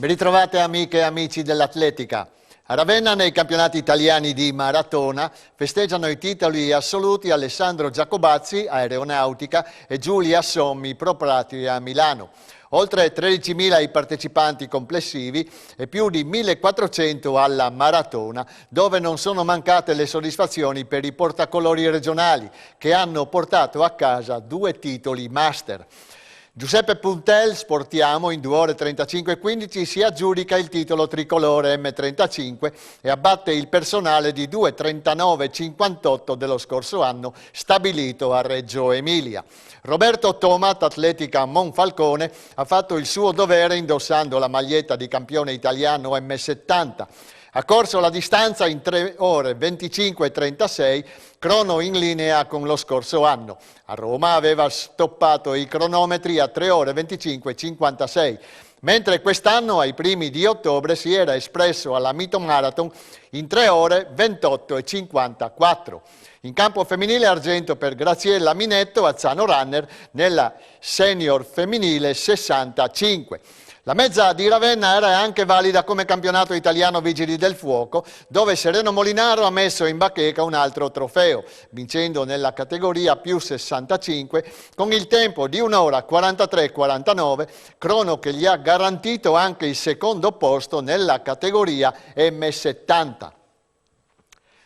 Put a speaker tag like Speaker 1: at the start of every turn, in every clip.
Speaker 1: Ben ritrovate amiche e amici dell'atletica. A Ravenna nei campionati italiani di maratona festeggiano i titoli assoluti Alessandro Giacobazzi, aeronautica, e Giulia Sommi, pro patria Milano. Oltre 13.000 i partecipanti complessivi e più di 1.400 alla maratona, dove non sono mancate le soddisfazioni per i portacolori regionali, che hanno portato a casa 2 titoli master. Giuseppe Puntel, Sportiamo, in 2 ore 35:15 si aggiudica il titolo tricolore M35 e abbatte il personale di 2:39:58 dello scorso anno stabilito a Reggio Emilia. Roberto Tomat, Atletica Monfalcone, ha fatto il suo dovere indossando la maglietta di campione italiano M70. Ha corso la distanza in 3 ore 25:36, crono in linea con lo scorso anno. A Roma aveva stoppato i cronometri a 3 ore 25:56, mentre quest'anno, ai primi di ottobre, si era espresso alla Mito Marathon in 3 ore 28:54. In campo femminile argento per Graziella Minetto, Azzano Runner, nella senior femminile 65. La mezza di Ravenna era anche valida come campionato italiano Vigili del Fuoco, dove Sereno Molinaro ha messo in bacheca un altro trofeo, vincendo nella categoria più 65 con il tempo di 1 ora 43:49, crono che gli ha garantito anche il secondo posto nella categoria M70.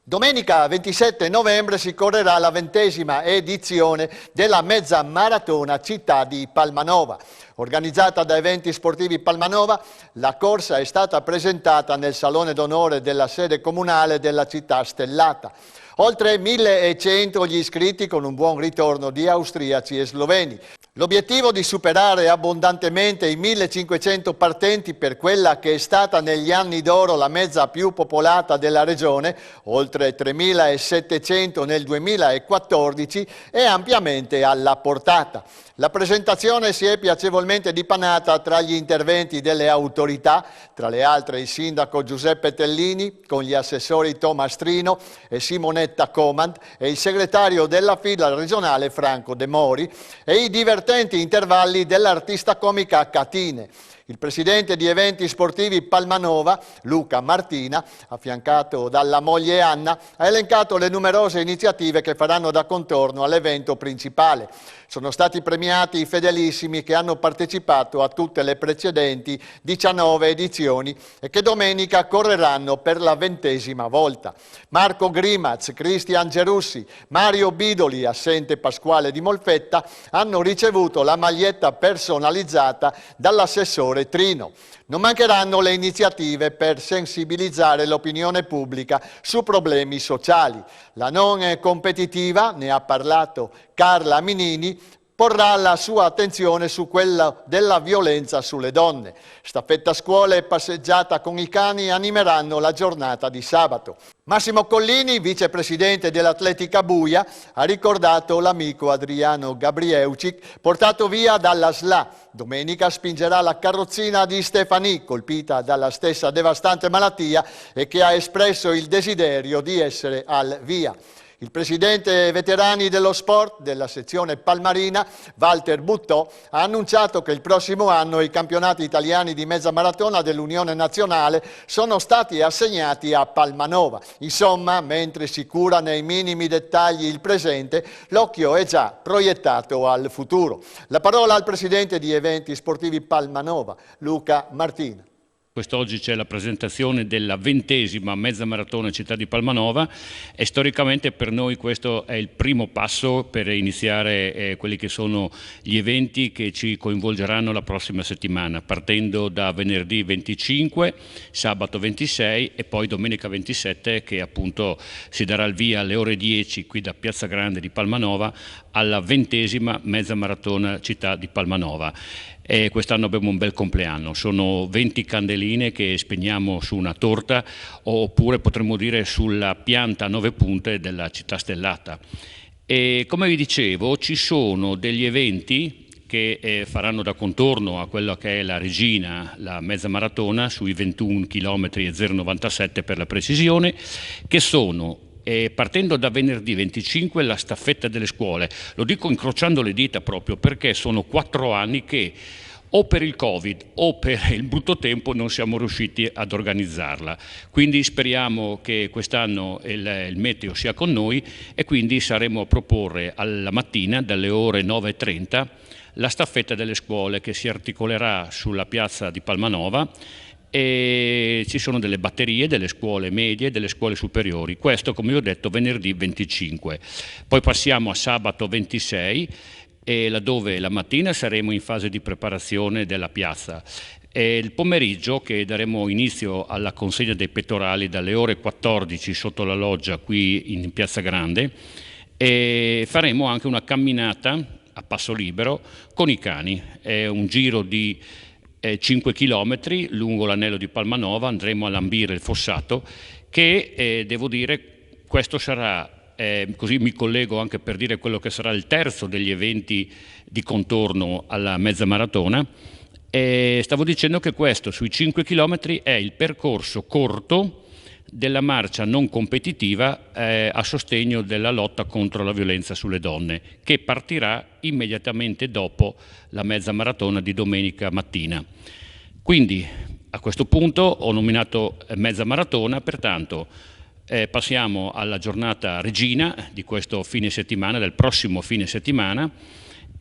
Speaker 1: Domenica 27 novembre si correrà la 20ª edizione della mezza maratona Città di Palmanova. Organizzata da Eventi Sportivi Palmanova, la corsa è stata presentata nel Salone d'Onore della sede comunale della città stellata. Oltre 1.100 gli iscritti con un buon ritorno di austriaci e sloveni. L'obiettivo di superare abbondantemente i 1.500 partenti per quella che è stata negli anni d'oro la mezza più popolata della regione, oltre 3.700 nel 2014, è ampiamente alla portata. La presentazione si è piacevolmente dipanata tra gli interventi delle autorità, tra le altre il sindaco Giuseppe Tellini, con gli assessori Tomastrino e Simonetta Comand e il segretario della fila regionale Franco De Mori, e i divertenti intervalli dell'artista comica Catine. Il presidente di Eventi Sportivi Palmanova, Luca Martina, affiancato dalla moglie Anna, ha elencato le numerose iniziative che faranno da contorno all'evento principale. Sono stati premiati i fedelissimi che hanno partecipato a tutte le precedenti 19 edizioni e che domenica correranno per la 20ª volta. Marco Grimaz, Cristian Gerussi, Mario Bidoli, assente Pasquale Di Molfetta, hanno ricevuto la maglietta personalizzata dall'assessore Trino. Non mancheranno le iniziative per sensibilizzare l'opinione pubblica su problemi sociali. La non competitiva, ne ha parlato Carla Minini, porrà la sua attenzione su quella della violenza sulle donne. Staffetta scuole e passeggiata con i cani animeranno la giornata di sabato. Massimo Collini, vicepresidente dell'Atletica Buia, ha ricordato l'amico Adriano Gabrieucic, portato via dalla SLA. Domenica spingerà la carrozzina di Stefani, colpita dalla stessa devastante malattia e che ha espresso il desiderio di essere al via. Il presidente veterani dello sport della sezione Palmarina, Walter Buttò, ha annunciato che il prossimo anno i campionati italiani di mezza maratona dell'Unione Nazionale sono stati assegnati a Palmanova. Insomma, mentre si cura nei minimi dettagli il presente, l'occhio è già proiettato al futuro. La parola al presidente di Eventi Sportivi Palmanova, Luca Martina.
Speaker 2: Quest'oggi c'è la presentazione della 20ª mezza maratona Città di Palmanova e storicamente per noi questo è il primo passo per iniziare quelli che sono gli eventi che ci coinvolgeranno la prossima settimana, partendo da venerdì 25, sabato 26 e poi domenica 27, che appunto si darà il via alle ore 10 qui da Piazza Grande di Palmanova alla 20ª mezza maratona Città di Palmanova. E quest'anno abbiamo un bel compleanno, sono 20 candeline che spegniamo su una torta, oppure potremmo dire sulla pianta a 9 punte della città stellata. E come vi dicevo, ci sono degli eventi che faranno da contorno a quella che è la regina, la mezza maratona, sui 21 km e 0,97 per la precisione, che sono partendo da venerdì 25 la staffetta delle scuole. Lo dico incrociando le dita proprio perché sono 4 anni che o per il Covid o per il brutto tempo non siamo riusciti ad organizzarla. Quindi speriamo che quest'anno il meteo sia con noi e quindi saremo a proporre alla mattina dalle ore 9:30 la staffetta delle scuole che si articolerà sulla piazza di Palmanova e ci sono delle batterie delle scuole medie e delle scuole superiori. Questo, come vi ho detto, venerdì 25. Poi passiamo a sabato 26 e laddove la mattina saremo in fase di preparazione della piazza. E il pomeriggio, che daremo inizio alla consegna dei pettorali dalle ore 14 sotto la loggia qui in Piazza Grande, e faremo anche una camminata a passo libero con i cani. È un giro di 5 km lungo l'anello di Palmanova, andremo a lambire il fossato che devo dire questo sarà così mi collego anche per dire quello che sarà il terzo degli eventi di contorno alla mezza maratona. Stavo dicendo che questo sui 5 km è il percorso corto della marcia non competitiva a sostegno della lotta contro la violenza sulle donne, che partirà immediatamente dopo la mezza maratona di domenica mattina. Quindi a questo punto ho nominato mezza maratona, pertanto passiamo alla giornata regina di questo fine settimana, del prossimo fine settimana,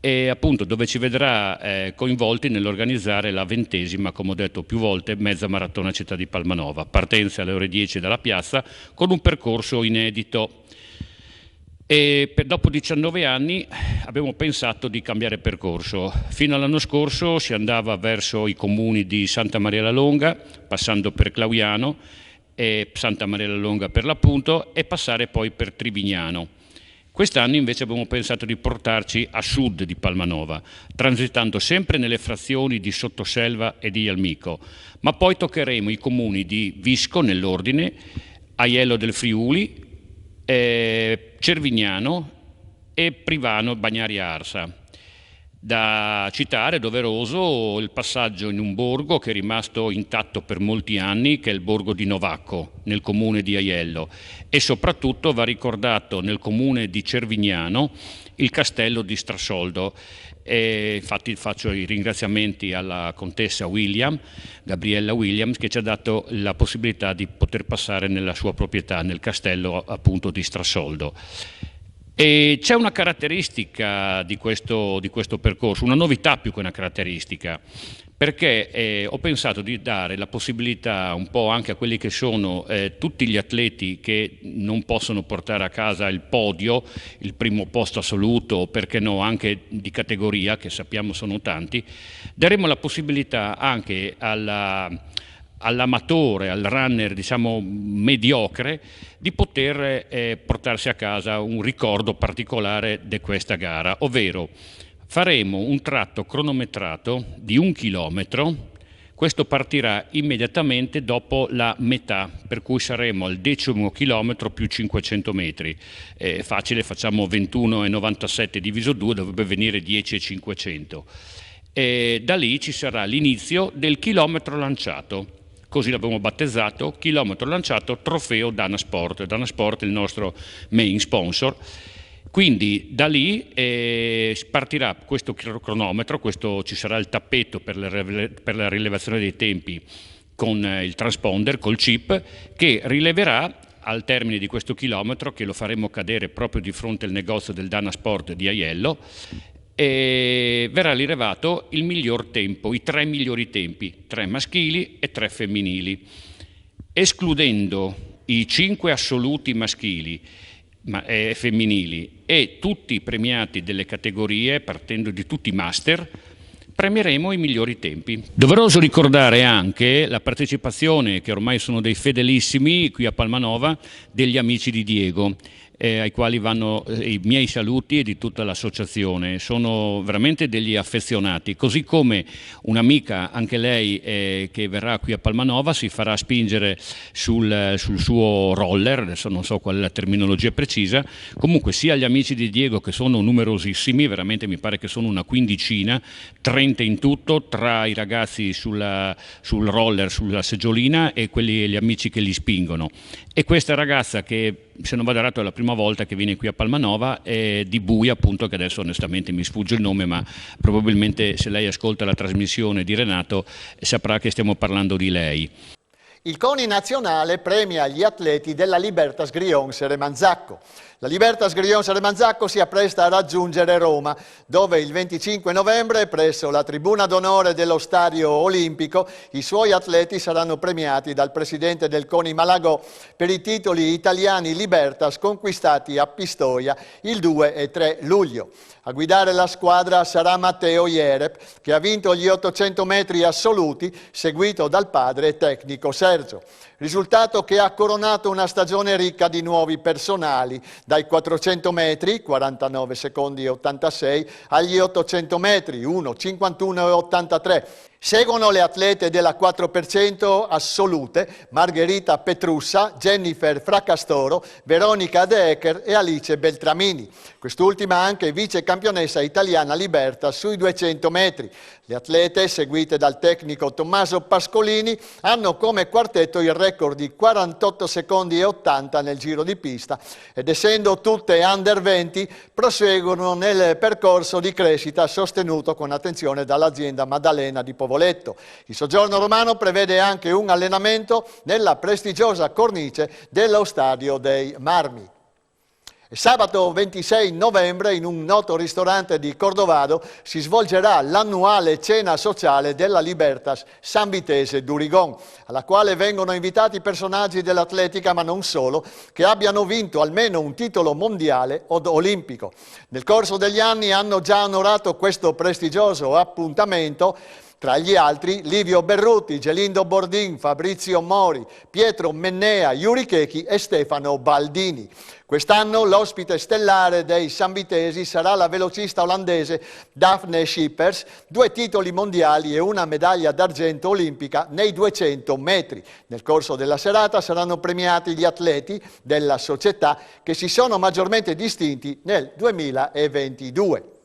Speaker 2: e appunto dove ci vedrà coinvolti nell'organizzare la 20ª, come ho detto più volte, mezza maratona Città di Palmanova. Partenza alle ore 10 dalla piazza con un percorso inedito. E dopo 19 anni abbiamo pensato di cambiare percorso. Fino all'anno scorso si andava verso i comuni di Santa Maria la Longa, passando per Clauiano, e Santa Maria la Longa per l'appunto, e passare poi per Trivignano. Quest'anno invece abbiamo pensato di portarci a sud di Palmanova, transitando sempre nelle frazioni di Sottoselva e di Ialmico, ma poi toccheremo i comuni di Visco nell'ordine, Aiello del Friuli, Cervignano e Privano Bagnaria Arsa. Da citare è doveroso il passaggio in un borgo che è rimasto intatto per molti anni, che è il borgo di Novacco, nel comune di Aiello, e soprattutto va ricordato nel comune di Cervignano il castello di Strassoldo. Infatti faccio i ringraziamenti alla contessa Gabriella Williams, che ci ha dato la possibilità di poter passare nella sua proprietà, nel castello appunto di Strassoldo. E c'è una caratteristica di questo percorso, una novità più che una caratteristica, perché ho pensato di dare la possibilità un po' anche a quelli che sono tutti gli atleti che non possono portare a casa il podio, il primo posto assoluto, o perché no anche di categoria, che sappiamo sono tanti, daremo la possibilità anche all'amatore, al runner diciamo mediocre, di poter portarsi a casa un ricordo particolare di questa gara, ovvero faremo un tratto cronometrato di 1 chilometro. Questo partirà immediatamente dopo la metà, per cui saremo al 10° chilometro più 500 metri. Facile, facciamo 21,97 diviso 2, dovrebbe venire 10,500. Da lì ci sarà l'inizio del chilometro lanciato. Così l'abbiamo battezzato, chilometro lanciato, trofeo Dana Sport. Dana Sport è il nostro main sponsor. Quindi da lì partirà questo cronometro, ci sarà il tappetto per la rilevazione dei tempi con il transponder, col chip, che rileverà al termine di questo chilometro, che lo faremo cadere proprio di fronte al negozio del Dana Sport di Aiello, e verrà rilevato il miglior tempo, i 3 migliori tempi, 3 maschili e 3 femminili, escludendo i 5 assoluti maschili e femminili e tutti i premiati delle categorie, partendo di tutti i master. Premieremo i migliori tempi. Doveroso ricordare anche la partecipazione, che ormai sono dei fedelissimi qui a Palmanova, degli amici di Diego, ai quali vanno i miei saluti e di tutta l'associazione. Sono veramente degli affezionati, così come un'amica, anche lei, che verrà qui a Palmanova, si farà spingere sul suo roller, adesso non so qual è la terminologia precisa. Comunque sia gli amici di Diego, che sono numerosissimi, veramente mi pare che sono una quindicina, 30 in tutto, tra i ragazzi sul roller, sulla seggiolina, e gli amici che li spingono. E questa ragazza, che se non vado errato è la prima volta che viene qui a Palmanova, di Bui appunto, che adesso onestamente mi sfugge il nome, ma probabilmente se lei ascolta la trasmissione di Renato saprà che stiamo parlando di lei.
Speaker 1: Il CONI nazionale premia gli atleti della Libertas Grions-Remanzacco. La Libertas Grions-Remanzacco si appresta a raggiungere Roma, dove il 25 novembre, presso la tribuna d'onore dello Stadio Olimpico, i suoi atleti saranno premiati dal presidente del CONI Malagò per i titoli italiani Libertas conquistati a Pistoia il 2 e 3 luglio. A guidare la squadra sarà Matteo Jereb, che ha vinto gli 800 metri assoluti, seguito dal padre tecnico Sergio. Risultato che ha coronato una stagione ricca di nuovi personali, dai 400 metri, 49 secondi e 86, agli 800 metri, 1, 51 e 83. Seguono le atlete della 4% assolute, Margherita Petrussa, Jennifer Fracastoro, Veronica De Ecker e Alice Beltramini. Quest'ultima anche vice campionessa italiana Libertas sui 200 metri. Le atlete, seguite dal tecnico Tommaso Pascolini, hanno come quartetto il record di 48 secondi e 80 nel giro di pista ed essendo tutte under 20 proseguono nel percorso di crescita sostenuto con attenzione dall'azienda Maddalena di Povoletto. Il soggiorno romano prevede anche un allenamento nella prestigiosa cornice dello Stadio dei Marmi. Sabato 26 novembre in un noto ristorante di Cordovado si svolgerà l'annuale cena sociale della Libertas San Vitese d'Urigon, alla quale vengono invitati personaggi dell'atletica, ma non solo, che abbiano vinto almeno un titolo mondiale o olimpico. Nel corso degli anni hanno già onorato questo prestigioso appuntamento tra gli altri Livio Berruti, Gelindo Bordin, Fabrizio Mori, Pietro Mennea, Yuri Chechi e Stefano Baldini. Quest'anno l'ospite stellare dei sanvitesi sarà la velocista olandese Daphne Schippers, 2 titoli mondiali e una medaglia d'argento olimpica nei 200 metri. Nel corso della serata saranno premiati gli atleti della società che si sono maggiormente distinti nel 2022.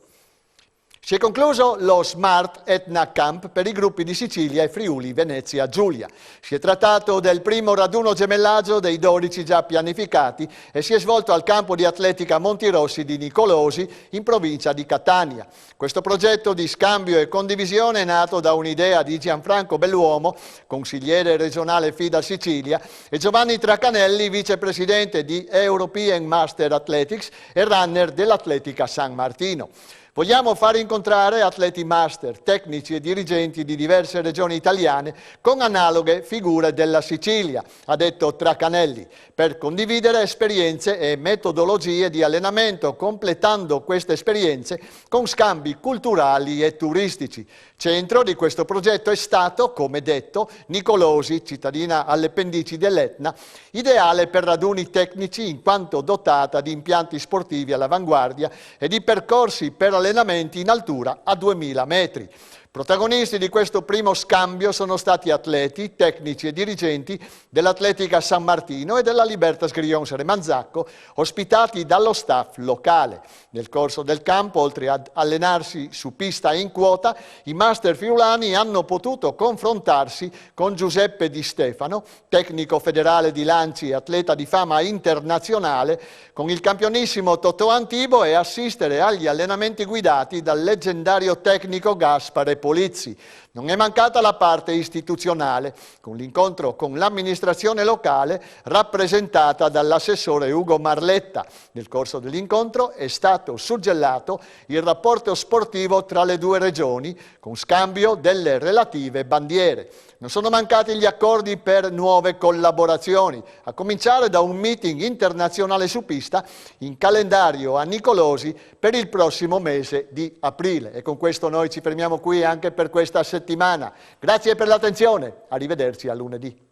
Speaker 1: Si è concluso lo Smart Etna Camp per i gruppi di Sicilia e Friuli Venezia Giulia. Si è trattato del primo raduno gemellaggio dei 12 già pianificati e si è svolto al campo di atletica Montirossi di Nicolosi in provincia di Catania. Questo progetto di scambio e condivisione è nato da un'idea di Gianfranco Belluomo, consigliere regionale FIDA Sicilia, e Giovanni Tracanelli, vicepresidente di European Master Athletics e runner dell'Atletica San Martino. Vogliamo far incontrare atleti master, tecnici e dirigenti di diverse regioni italiane con analoghe figure della Sicilia, ha detto Tracanelli, per condividere esperienze e metodologie di allenamento, completando queste esperienze con scambi culturali e turistici. Centro di questo progetto è stato, come detto, Nicolosi, cittadina alle pendici dell'Etna, ideale per raduni tecnici in quanto dotata di impianti sportivi all'avanguardia e di percorsi per allenamenti in altura a 2000 metri. Protagonisti di questo primo scambio sono stati atleti, tecnici e dirigenti dell'Atletica San Martino e della Libertas Grions-Remanzacco, ospitati dallo staff locale. Nel corso del campo, oltre ad allenarsi su pista e in quota, i master friulani hanno potuto confrontarsi con Giuseppe Di Stefano, tecnico federale di lanci e atleta di fama internazionale, con il campionissimo Totò Antibo e assistere agli allenamenti guidati dal leggendario tecnico Gaspare Polizzi. Non è mancata la parte istituzionale, con l'incontro con l'amministrazione locale rappresentata dall'assessore Ugo Marletta. Nel corso dell'incontro è stato suggellato il rapporto sportivo tra le due regioni, con scambio delle relative bandiere. Non sono mancati gli accordi per nuove collaborazioni, a cominciare da un meeting internazionale su pista in calendario a Nicolosi per il prossimo mese di aprile. E con questo noi ci fermiamo qui anche per questa settimana. Grazie per l'attenzione, arrivederci a lunedì.